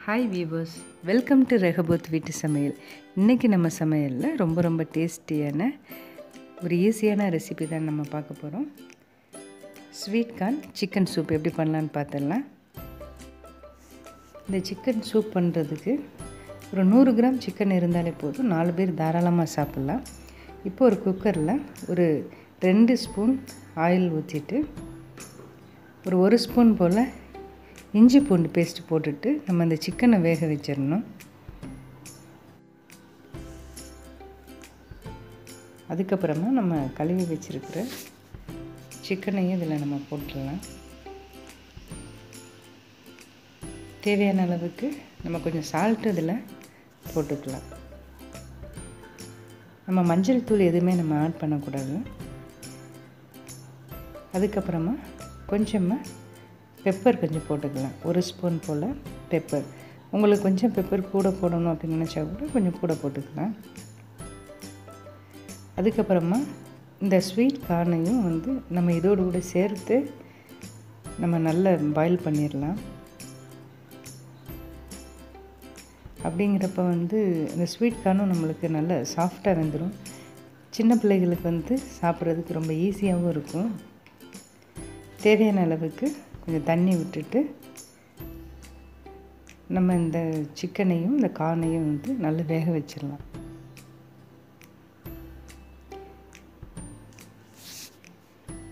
Hi viewers, welcome to Rehoboth வீட்டு சமையல். இன்றைக்கி நம்ம சமையலில் ரொம்ப டேஸ்டியான ஒரு ஈஸியான ரெசிபி தான் நம்ம பார்க்க போகிறோம். ஸ்வீட் கார்ன் சிக்கன் சூப் எப்படி பண்ணலான்னு பார்த்துடலாம். இந்த சிக்கன் சூப் பண்ணுறதுக்கு ஒரு 100 கிராம் சிக்கன் இருந்தாலே போதும், 4 பேர் தாராளமாக சாப்பிட்லாம். இப்போ ஒரு குக்கரில் ஒரு 2 ஸ்பூன் ஆயில் ஊற்றிட்டு ஒரு 1 ஸ்பூன் போல் இஞ்சி பூண்டு பேஸ்ட் போட்டுட்டு நம்ம அந்த சிக்கனை வேக வச்சிடணும். அதுக்கப்புறமா நம்ம கழுவி வச்சுருக்கிற சிக்கனையும் இதில் நம்ம போட்டுடலாம். தேவையான அளவுக்கு நம்ம கொஞ்சம் சால்ட்டு இதில் போட்டுக்கலாம். நம்ம மஞ்சள் தூள் எதுவுமே நம்ம ஆட் பண்ணக்கூடாது. அதுக்கப்புறமா கொஞ்சமாக பெப்பர் கொஞ்சம் போட்டுக்கலாம். 1 ஸ்பூன் போல் பெப்பர். உங்களுக்கு கொஞ்சம் பெப்பர் கூட போடணும் அப்படின்னு நினச்சா கூட கொஞ்சம் கூட போட்டுக்கலாம். அதுக்கப்புறமா இந்த ஸ்வீட் கார்னையும் நம்ம இதோடு கூட சேர்த்து நம்ம நல்லா பாயில் பண்ணிடலாம். அப்படிங்கிறப்ப இந்த ஸ்வீட் கார்னும் நம்மளுக்கு நல்ல சாஃப்டாக வெந்துடும். சின்ன பிள்ளைகளுக்கு சாப்பிட்றதுக்கு ரொம்ப ஈஸியாகவும் இருக்கும். தேவையான அளவுக்கு கொஞ்சம் தண்ணி விட்டுட்டு நம்ம இந்த சிக்கனையும் இந்த கார்னையும் நல்லா வேக வச்சிடலாம்.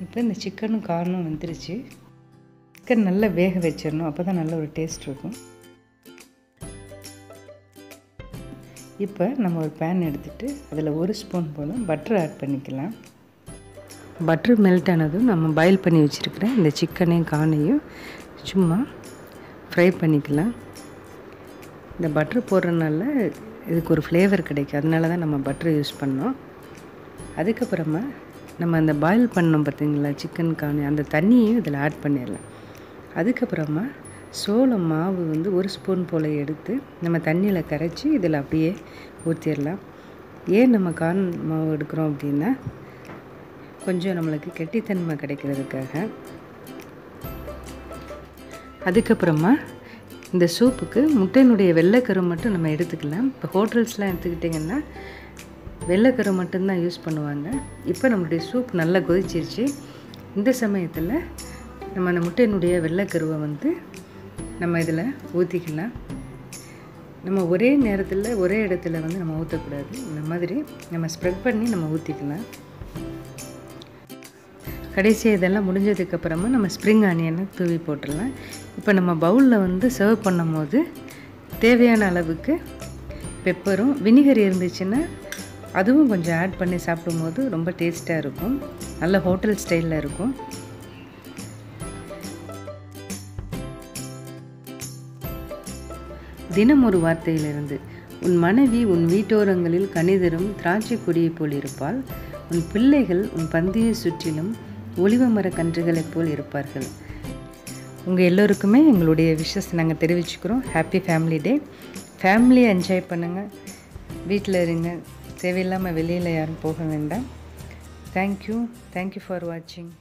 இப்போ இந்த சிக்கனும் கார்னும் வந்துருச்சு. சிக்கன் நல்லா வேக வச்சிடணும், அப்போ தான் நல்ல ஒரு டேஸ்ட் இருக்கும். இப்போ நம்ம ஒரு பேன் எடுத்துகிட்டு அதில் 1 ஸ்பூன் போல் பட்டர் ஆட் பண்ணிக்கலாம். பட்ரு மெல்ட் ஆனதும் நம்ம பாயில் பண்ணி வச்சுருக்கிற இந்த சிக்கனையும் கார்னையும் சும்மா ஃப்ரை பண்ணிக்கலாம். இந்த பட்ரு போடுறதுனால இதுக்கு ஒரு ஃப்ளேவர் கிடைக்கும், அதனால தான் நம்ம பட்ரு யூஸ் பண்ணோம். அதுக்கப்புறமா நம்ம அந்த பாயில் பண்ணோம் பார்த்திங்களா சிக்கன் கார்னு, அந்த தண்ணியையும் இதில் ஆட் பண்ணிடலாம். அதுக்கப்புறமா சோளம் மாவு 1 ஸ்பூன் போல் எடுத்து நம்ம தண்ணியில் கரைச்சி இதில் அப்படியே ஊற்றிடலாம். ஏன் நம்ம கார்ன் மாவு எடுக்கிறோம் அப்படின்னா கொஞ்சம் நம்மளுக்கு கெட்டித்தன்மை கிடைக்கிறதுக்காக. அதுக்கப்புறமா இந்த சூப்புக்கு முட்டையினுடைய வெள்ளைக்கரு மட்டும் நம்ம எடுத்துக்கலாம். இப்போ ஹோட்டல்ஸ்லாம் எடுத்துக்கிட்டிங்கன்னா வெள்ளைக்கரு மட்டும்தான் யூஸ் பண்ணுவாங்க. இப்போ நம்மளுடைய சூப் நல்லா கொதிச்சிருச்சு. இந்த சமயத்தில் நம்ம அந்த முட்டையினுடைய வெள்ளைக்கருவை நம்ம இதில் ஊற்றிக்கலாம். நம்ம ஒரே நேரத்தில் ஒரே இடத்துல நம்ம ஊற்றக்கூடாது. இந்த மாதிரி நம்ம ஸ்ப்ரெட் பண்ணி நம்ம ஊற்றிக்கலாம். கடைசியாக இதெல்லாம் முடிஞ்சதுக்கப்புறமா நம்ம ஸ்ப்ரிங் ஆனியனை தூவி போட்டுடலாம். இப்போ நம்ம பவுலில் சர்வ் பண்ணும் போது தேவையான அளவுக்கு பெப்பரும் வினிகர் இருந்துச்சுன்னா அதுவும் கொஞ்சம் ஆட் பண்ணி சாப்பிடும்போது ரொம்ப டேஸ்ட்டாக இருக்கும். நல்ல ஹோட்டல் ஸ்டைலில் இருக்கும். தினம் ஒரு வார்த்தையிலிருந்து, உன் மனைவி உன் வீட்டோரங்களில் கனிதரும் திராட்சை கொடியை போல் இருப்பாள். உன் பிள்ளைகள் உன் பந்தியை சுற்றிலும் ஒலிவ மர கன்றுகளைப் போல் இருப்பார்கள். உங்கள் எல்லோருக்குமே எங்களுடைய விஷஸ் நாங்கள் தெரிவிச்சுக்கிறோம். ஹாப்பி ஃபேமிலி டே. ஃபேமிலியை என்ஜாய் பண்ணுங்கள், வீட்டில் இருங்க, தேவையில்லாமல் வெளியில் யாரும் போக வேண்டாம். தேங்க்யூ ஃபார் வாட்சிங்.